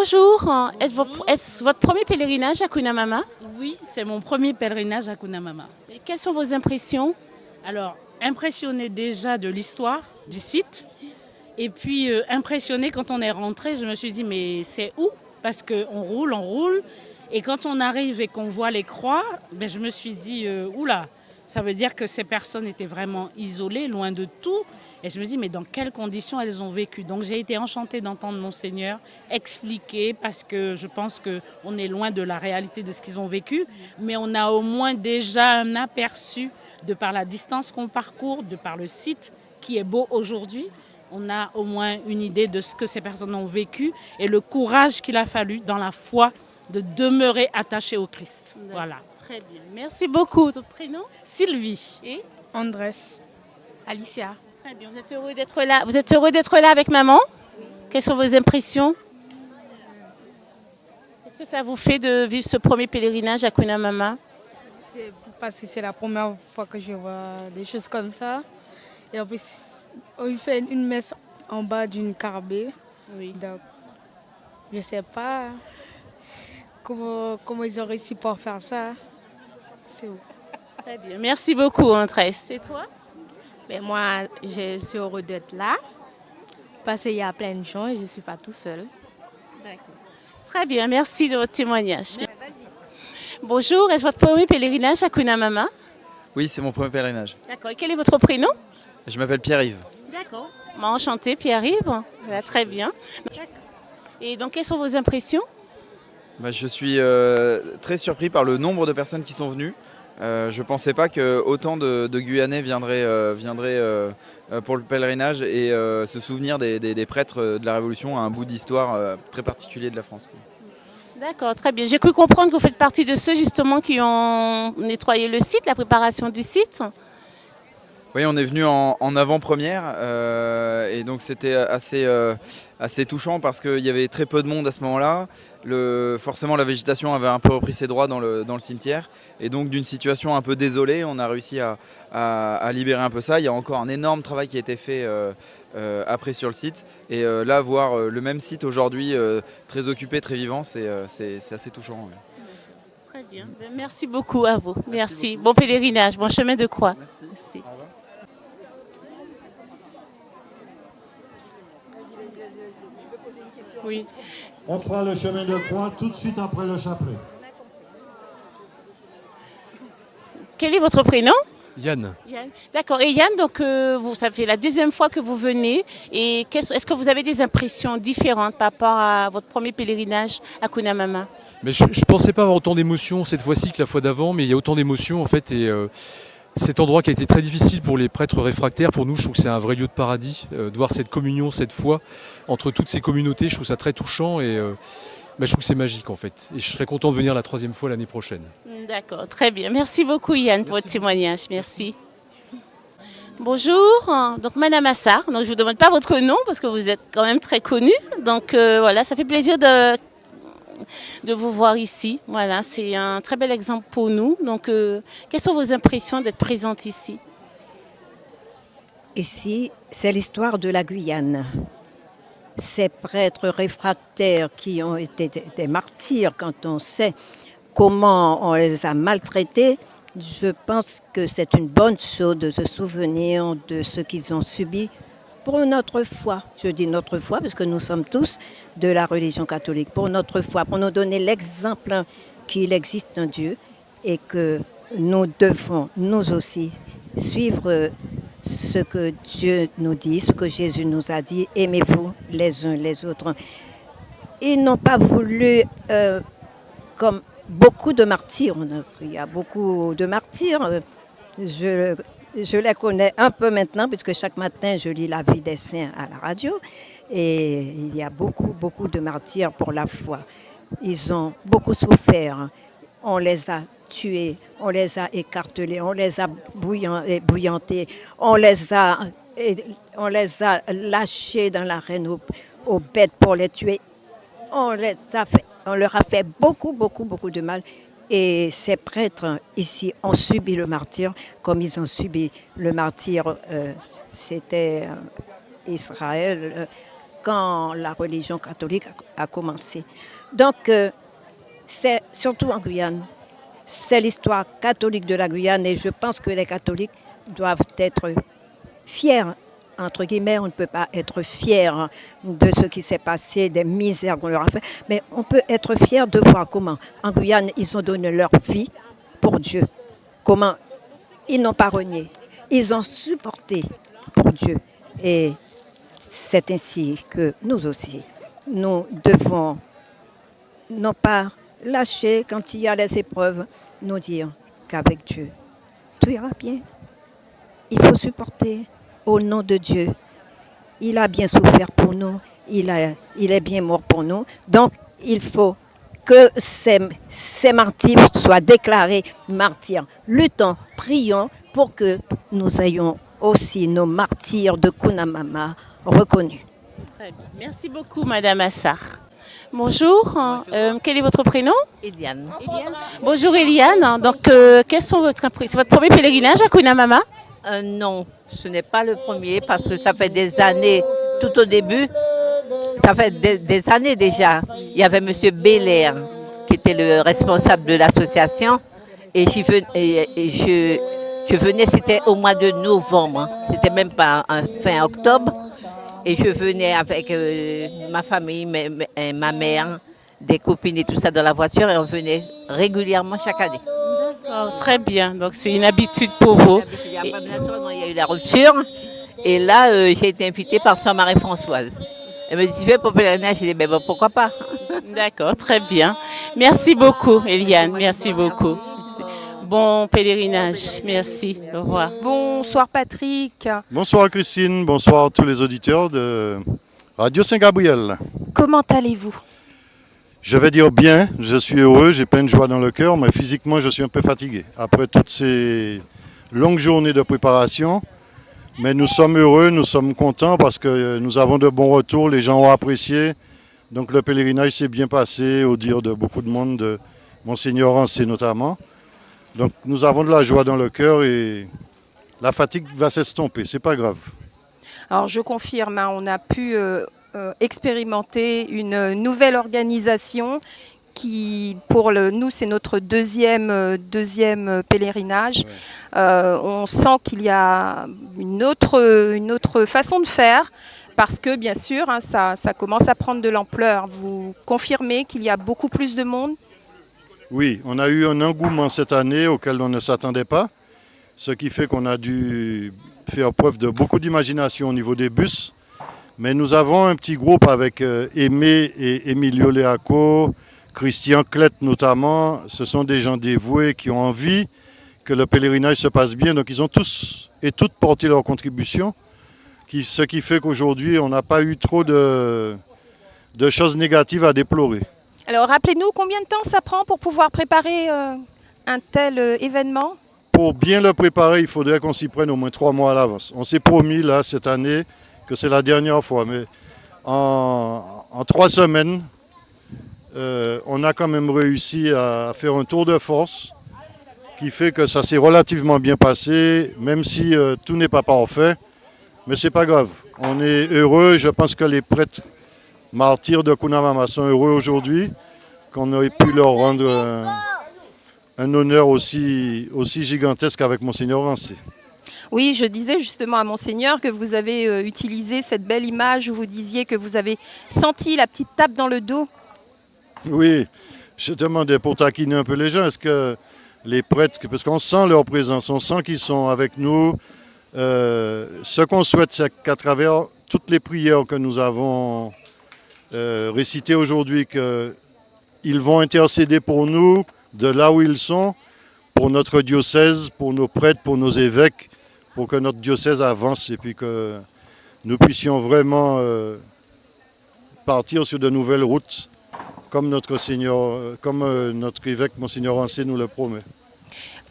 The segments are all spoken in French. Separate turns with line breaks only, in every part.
Bonjour, est-ce votre premier pèlerinage à Kunamama?
Oui, c'est mon premier pèlerinage à Kunamama.
Et quelles sont vos impressions?
Alors, impressionné déjà de l'histoire du site, et puis impressionné quand on est rentré, je me suis dit mais c'est où? Parce qu'on roule, et quand on arrive et qu'on voit les croix, ben, je me suis dit oula, ça veut dire que ces personnes étaient vraiment isolées, loin de tout. Et je me dis mais dans quelles conditions elles ont vécu? Donc j'ai été enchantée d'entendre Monseigneur expliquer, parce que je pense qu'on est loin de la réalité de ce qu'ils ont vécu, mais on a au moins déjà un aperçu de par la distance qu'on parcourt, de par le site qui est beau aujourd'hui. On a au moins une idée de ce que ces personnes ont vécu et le courage qu'il a fallu dans la foi de demeurer attaché au Christ. Voilà.
Très bien. Merci beaucoup. Votre prénom?
Sylvie.
Et
Andrés.
Alicia.
très bien. Vous êtes heureux d'être là. Vous êtes heureux d'être là avec maman? Quelles sont vos impressions? Qu'est-ce que ça vous fait de vivre ce premier pèlerinage à Kunamama?
C'est parce que c'est la première fois que je vois des choses comme ça. Et en plus, on fait une messe en bas d'une carbée.
Oui.
Donc, je ne sais pas comment ils ont réussi pour faire ça. C'est où?
Très bien. Merci beaucoup, Andrés. Et toi?
Ben moi, je suis heureuse d'être là parce qu'il y a plein de gens et je ne suis pas tout seul.
D'accord. Très bien. Merci de votre témoignage. Bonjour. Est-ce votre premier pèlerinage à Kunamama?
Oui, c'est mon premier pèlerinage.
D'accord. Et quel est votre prénom?
Je m'appelle Pierre-Yves.
D'accord. Enchanté, Pierre-Yves. Voilà, très bien. Et donc, quelles sont vos impressions?
Je suis très surpris par le nombre de personnes qui sont venues. Je ne pensais pas que autant de Guyanais viendraient pour le pèlerinage et se souvenir des prêtres de la Révolution à un bout d'histoire très particulier de la France.
D'accord, très bien. J'ai cru comprendre que vous faites partie de ceux justement qui ont nettoyé le site, la préparation du site.
Oui, on est venu en avant-première et donc c'était assez touchant parce qu'il y avait très peu de monde à ce moment-là. Forcément, la végétation avait un peu repris ses droits dans le cimetière et donc d'une situation un peu désolée, on a réussi à libérer un peu ça. Il y a encore un énorme travail qui a été fait après sur le site et là, voir le même site aujourd'hui très occupé, très vivant, c'est assez touchant. Ouais.
Très bien. Merci beaucoup à vous. Merci. Bon pèlerinage, bon chemin de croix. Merci.
Au revoir.
Oui.
On fera le chemin de croix tout de suite après le chapelet.
Quel est votre prénom?
Yann.
Yann. D'accord. Et Yann, donc ça fait la deuxième fois que vous venez. Et est-ce que vous avez des impressions différentes par rapport à votre premier pèlerinage à Kunamama?
Mais je ne pensais pas avoir autant d'émotions cette fois-ci que la fois d'avant, mais il y a autant d'émotions en fait. Et cet endroit qui a été très difficile pour les prêtres réfractaires, pour nous, je trouve que c'est un vrai lieu de paradis. De voir cette communion, cette foi entre toutes ces communautés, je trouve ça très touchant et je trouve que c'est magique en fait. Et je serais content de venir la troisième fois l'année prochaine.
D'accord, très bien. Merci beaucoup Yann pour votre témoignage. Merci. Bonjour, donc Madame Assar. Donc je ne vous demande pas votre nom parce que vous êtes quand même très connue. Donc voilà, ça fait plaisir de vous voir ici. Voilà, c'est un très bel exemple pour nous. Donc quelles sont vos impressions d'être présente ici?
Ici, c'est l'histoire de la Guyane. Ces prêtres réfractaires qui ont été des martyrs, quand on sait comment on les a maltraités, je pense que c'est une bonne chose de se souvenir de ce qu'ils ont subi pour notre foi. Je dis notre foi parce que nous sommes tous de la religion catholique. Pour notre foi, pour nous donner l'exemple qu'il existe un Dieu et que nous devons, nous aussi, suivre ce que Dieu nous dit, ce que Jésus nous a dit, aimez-vous les uns les autres. Ils n'ont pas voulu, comme beaucoup de martyrs, il y a beaucoup de martyrs, je les connais un peu maintenant, puisque chaque matin je lis la vie des saints à la radio, et il y a beaucoup de martyrs pour la foi. Ils ont beaucoup souffert, on les a tués, on les a écartelés, on les a bouillantés, on les a lâchés dans l'arène aux bêtes pour les tuer. On leur a fait beaucoup de mal. Et ces prêtres ici ont subi le martyre comme ils ont subi le martyre, c'était Israël, quand la religion catholique a commencé. Donc, c'est surtout en Guyane. C'est l'histoire catholique de la Guyane et je pense que les catholiques doivent être fiers. Entre guillemets, on ne peut pas être fier de ce qui s'est passé, des misères qu'on leur a fait, mais on peut être fier de voir comment, en Guyane, ils ont donné leur vie pour Dieu. Comment ils n'ont pas renié, ils ont supporté pour Dieu. Et c'est ainsi que nous aussi, nous devons non pas lâcher quand il y a les épreuves, nous dire qu'avec Dieu, tout ira bien. Il faut supporter au nom de Dieu. Il a bien souffert pour nous, il est bien mort pour nous. Donc, il faut que ces martyrs soient déclarés martyrs. Luttons, prions pour que nous ayons aussi nos martyrs de Kunamama reconnus.
Très bien. Merci beaucoup, Madame Assar. Bonjour, quel est votre prénom?
Eliane.
Bonjour Eliane, donc quels sont votre impression? C'est votre premier pèlerinage à Kunamama?
Non, ce n'est pas le premier parce que ça fait des années, tout au début, ça fait des années déjà. Il y avait M. Belair qui était le responsable de l'association et je venais, c'était au mois de novembre, c'était même pas fin octobre. Et je venais avec ma famille, ma mère, des copines et tout ça dans la voiture et on venait régulièrement chaque année.
Très bien, donc c'est une habitude pour vous.
Il y a eu la rupture et là j'ai été invitée par Sœur Marie-Françoise. Elle me dit, tu fais pour pèlerinage? J'ai dit, ben, pourquoi pas.
D'accord, très bien. Merci beaucoup Eliane, merci beaucoup. Bon pèlerinage, merci, au revoir.
Bonsoir Patrick.
Bonsoir Christine, bonsoir à tous les auditeurs de Radio Saint-Gabriel.
Comment allez-vous?
Je vais dire bien, je suis heureux, j'ai plein de joie dans le cœur, mais physiquement je suis un peu fatigué. Après toutes ces longues journées de préparation, mais nous sommes heureux, nous sommes contents parce que nous avons de bons retours, les gens ont apprécié. Donc le pèlerinage s'est bien passé, au dire de beaucoup de monde, de Monseigneur Rancé notamment. Donc nous avons de la joie dans le cœur et la fatigue va s'estomper, c'est pas grave.
Alors je confirme, on a pu expérimenter une nouvelle organisation qui, pour nous, c'est notre deuxième pèlerinage. Ouais. On sent qu'il y a une autre façon de faire parce que, bien sûr, ça commence à prendre de l'ampleur. Vous confirmez qu'il y a beaucoup plus de monde?
Oui, on a eu un engouement cette année auquel on ne s'attendait pas, ce qui fait qu'on a dû faire preuve de beaucoup d'imagination au niveau des bus. Mais nous avons un petit groupe avec Aimé et Emilio Leaco, Christian Clette notamment. Ce sont des gens dévoués qui ont envie que le pèlerinage se passe bien. Donc ils ont tous et toutes porté leur contribution, ce qui fait qu'aujourd'hui on n'a pas eu trop de choses négatives à déplorer.
Alors rappelez-nous combien de temps ça prend pour pouvoir préparer un tel événement?
Pour bien le préparer, il faudrait qu'on s'y prenne au moins 3 mois à l'avance. On s'est promis là cette année que c'est la dernière fois, mais en 3 semaines, on a quand même réussi à faire un tour de force qui fait que ça s'est relativement bien passé, même si tout n'est pas parfait, mais c'est pas grave. On est heureux, je pense que les prêtres martyrs de Kunamama sont heureux aujourd'hui, qu'on ait pu leur rendre un honneur aussi gigantesque avec Monseigneur Rancé.
Oui, je disais justement à Monseigneur que vous avez utilisé cette belle image où vous disiez que vous avez senti la petite tape dans le dos.
Oui, je demandais pour taquiner un peu les gens, est-ce que les prêtres, parce qu'on sent leur présence, on sent qu'ils sont avec nous. Ce qu'on souhaite, c'est qu'à travers toutes les prières que nous avons réciter aujourd'hui qu'ils vont intercéder pour nous de là où ils sont, pour notre diocèse, pour nos prêtres, pour nos évêques, pour que notre diocèse avance et puis que nous puissions vraiment partir sur de nouvelles routes comme notre évêque Monseigneur Rancé nous le promet.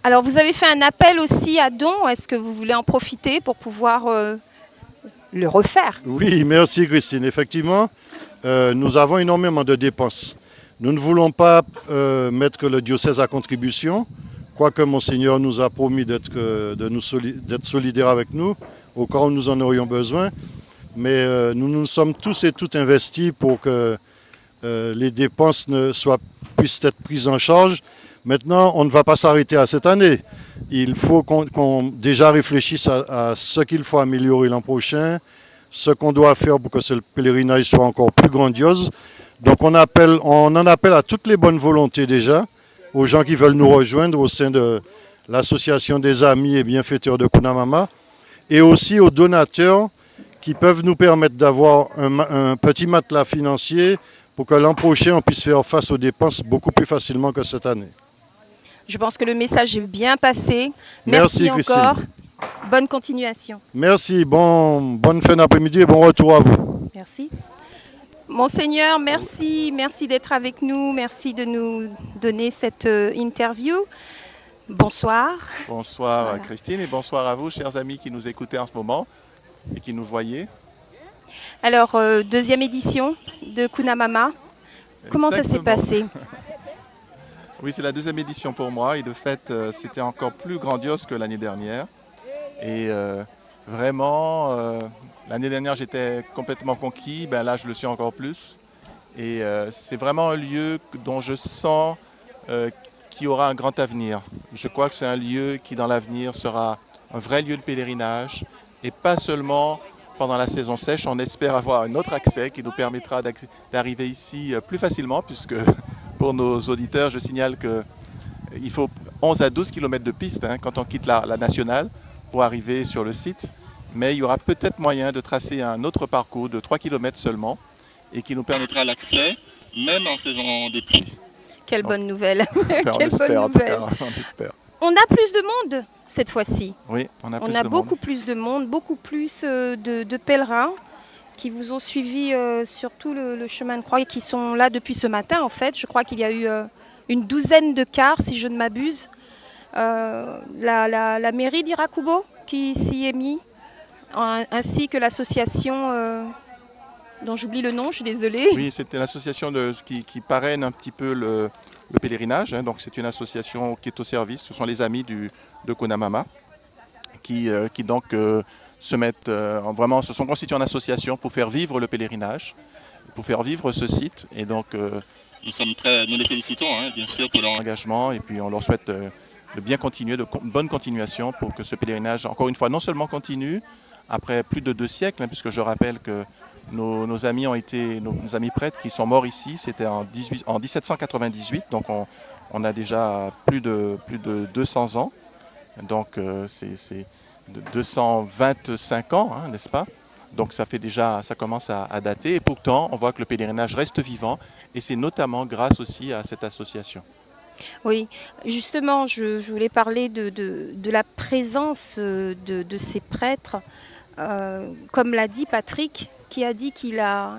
Alors vous avez fait un appel aussi à dons, est-ce que vous voulez en profiter pour pouvoir le refaire?
Oui, merci Christine. Effectivement, nous avons énormément de dépenses. Nous ne voulons pas mettre le diocèse à contribution, quoique Monseigneur nous a promis d'être solidaire avec nous, au cas où nous en aurions besoin. Mais nous nous sommes tous et toutes investis pour que les dépenses puissent être prises en charge. Maintenant, on ne va pas s'arrêter à cette année. Il faut qu'on déjà réfléchisse à ce qu'il faut améliorer l'an prochain, ce qu'on doit faire pour que ce pèlerinage soit encore plus grandiose. Donc on en appelle à toutes les bonnes volontés déjà, aux gens qui veulent nous rejoindre au sein de l'association des amis et bienfaiteurs de Kunamama, et aussi aux donateurs qui peuvent nous permettre d'avoir un petit matelas financier pour que l'an prochain on puisse faire face aux dépenses beaucoup plus facilement que cette année.
Je pense que le message est bien passé.
Merci
encore.
Christine.
Bonne continuation.
Merci, bonne fin d'après-midi et bon retour à vous.
Merci. Monseigneur, merci d'être avec nous, merci de nous donner cette interview. Bonsoir.
Bonsoir
Voilà.
Christine et bonsoir à vous, chers amis qui nous écoutez en ce moment et qui nous voyez.
Alors, deuxième édition de Kunamama. Comment ça s'est passé?
Oui, c'est la deuxième édition pour moi et de fait, c'était encore plus grandiose que l'année dernière. Et vraiment, l'année dernière, j'étais complètement conquis. Ben là, je le suis encore plus. Et c'est vraiment un lieu dont je sens qu'il aura un grand avenir. Je crois que c'est un lieu qui, dans l'avenir, sera un vrai lieu de pèlerinage. Et pas seulement pendant la saison sèche. On espère avoir un autre accès qui nous permettra d'arriver ici plus facilement, puisque pour nos auditeurs, je signale qu'il faut 11 à 12 km de piste quand on quitte la nationale pour arriver sur le site. Mais il y aura peut-être moyen de tracer un autre parcours de 3 km seulement et qui nous permettra l'accès même en saison des pluies.
Quelle bonne nouvelle.
Enfin,
Quelle bonne nouvelle.
on espère.
On a plus de monde cette fois-ci.
Oui, on a
beaucoup plus de monde, beaucoup plus de pèlerins qui vous ont suivi sur tout le chemin de croix et qui sont là depuis ce matin en fait. Je crois qu'il y a eu une douzaine de cars si je ne m'abuse. La mairie d'Irakubo qui s'y est mis, ainsi que l'association dont j'oublie le nom, je suis désolée.
Oui, c'était l'association qui parraine un petit peu le pèlerinage. Donc c'est une association qui est au service. Ce sont les amis de Kunamama qui donc se sont constitués en association pour faire vivre le pèlerinage, pour faire vivre ce site. Et donc nous les félicitons bien sûr pour leur engagement et puis on leur souhaite de bien continuer, de bonne continuation pour que ce pèlerinage, encore une fois, non seulement continue après plus de 2 siècles, puisque je rappelle que nos amis ont été, nos amis prêtres qui sont morts ici, c'était en 1798, donc on a déjà plus de 200 ans, donc c'est de 225 ans, n'est-ce pas? Donc ça commence à dater, et pourtant on voit que le pèlerinage reste vivant, et c'est notamment grâce aussi à cette association.
Oui, justement, je voulais parler de la présence de ces prêtres, comme l'a dit Patrick, qui a dit qu'il a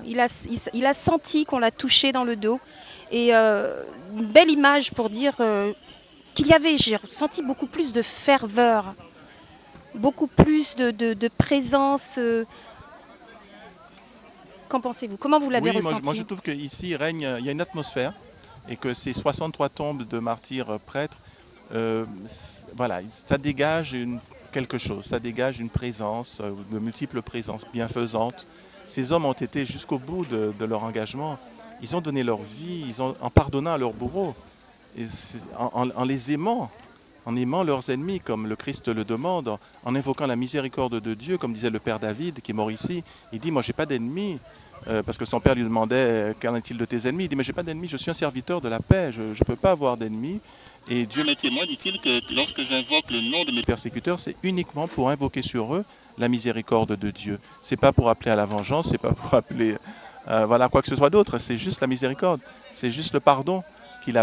senti qu'on l'a touché dans le dos. Et une belle image pour dire qu'il y avait, j'ai ressenti beaucoup plus de ferveur, beaucoup plus de présence. Qu'en pensez-vous? Comment vous l'avez ressenti?
Moi je trouve qu'ici il y a une atmosphère et que ces 63 tombes de martyrs prêtres, voilà, ça dégage quelque chose, ça dégage une présence, de multiples présences bienfaisantes. Ces hommes ont été jusqu'au bout de leur engagement. Ils ont donné leur vie en pardonnant à leurs bourreaux, et en les aimant, en aimant leurs ennemis, comme le Christ le demande, en invoquant la miséricorde de Dieu, comme disait le Père David, qui est mort ici. Il dit, moi, j'ai pas d'ennemis. Parce que son père lui demandait, qu'en est-il de tes ennemis? Il dit, mais j'ai pas d'ennemis, je suis un serviteur de la paix, je ne peux pas avoir d'ennemis. Et Dieu m'est témoin, dit-il, que lorsque j'invoque le nom de mes persécuteurs, c'est uniquement pour invoquer sur eux la miséricorde de Dieu. C'est pas pour appeler à la vengeance, c'est pas pour appeler quoi que ce soit d'autre, c'est juste la miséricorde, c'est juste le pardon qu'ils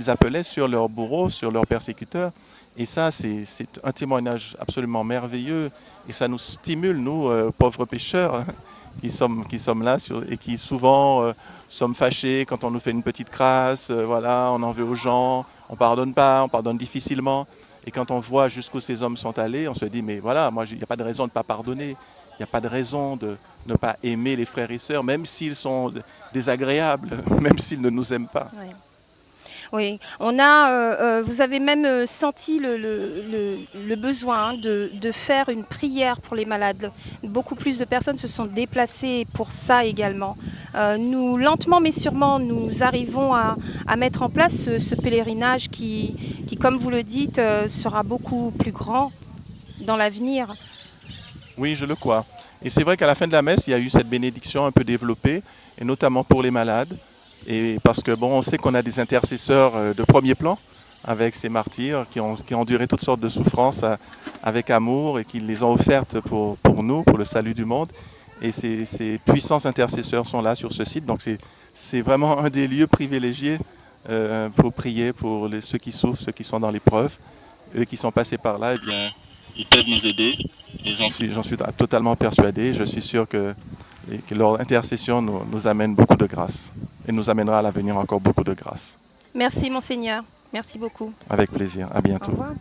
appelaient sur leurs bourreaux, sur leurs persécuteurs. Et ça, c'est un témoignage absolument merveilleux, et ça nous stimule, nous, pauvres pécheurs, qui sommes là et qui souvent sommes fâchés quand on nous fait une petite crasse, on en veut aux gens, on pardonne pas, on pardonne difficilement. Et quand on voit jusqu'où ces hommes sont allés, on se dit, mais voilà, moi, il n'y a pas de raison de ne pas pardonner, il n'y a pas de raison de ne pas aimer les frères et sœurs, même s'ils sont désagréables, même s'ils ne nous aiment pas.
Ouais. Oui, vous avez même senti le besoin de faire une prière pour les malades. Beaucoup plus de personnes se sont déplacées pour ça également. Nous, lentement mais sûrement, nous arrivons à mettre en place ce pèlerinage qui, comme vous le dites, sera beaucoup plus grand dans l'avenir.
Oui, je le crois. Et c'est vrai qu'à la fin de la messe, il y a eu cette bénédiction un peu développée, et notamment pour les malades. Et parce que bon, on sait qu'on a des intercesseurs de premier plan avec ces martyrs qui ont enduré toutes sortes de souffrances avec amour et qui les ont offertes pour nous, pour le salut du monde. Et ces puissants intercesseurs sont là sur ce site. Donc c'est vraiment un des lieux privilégiés pour prier pour ceux qui souffrent, ceux qui sont dans l'épreuve. Eux qui sont passés par là, eh bien, ils peuvent nous aider. Et j'en suis totalement persuadé. Je suis sûr que leur intercession nous amène beaucoup de grâce et nous amènera à l'avenir encore beaucoup de grâce.
Merci Monseigneur, merci beaucoup.
Avec plaisir, à bientôt.
Au revoir.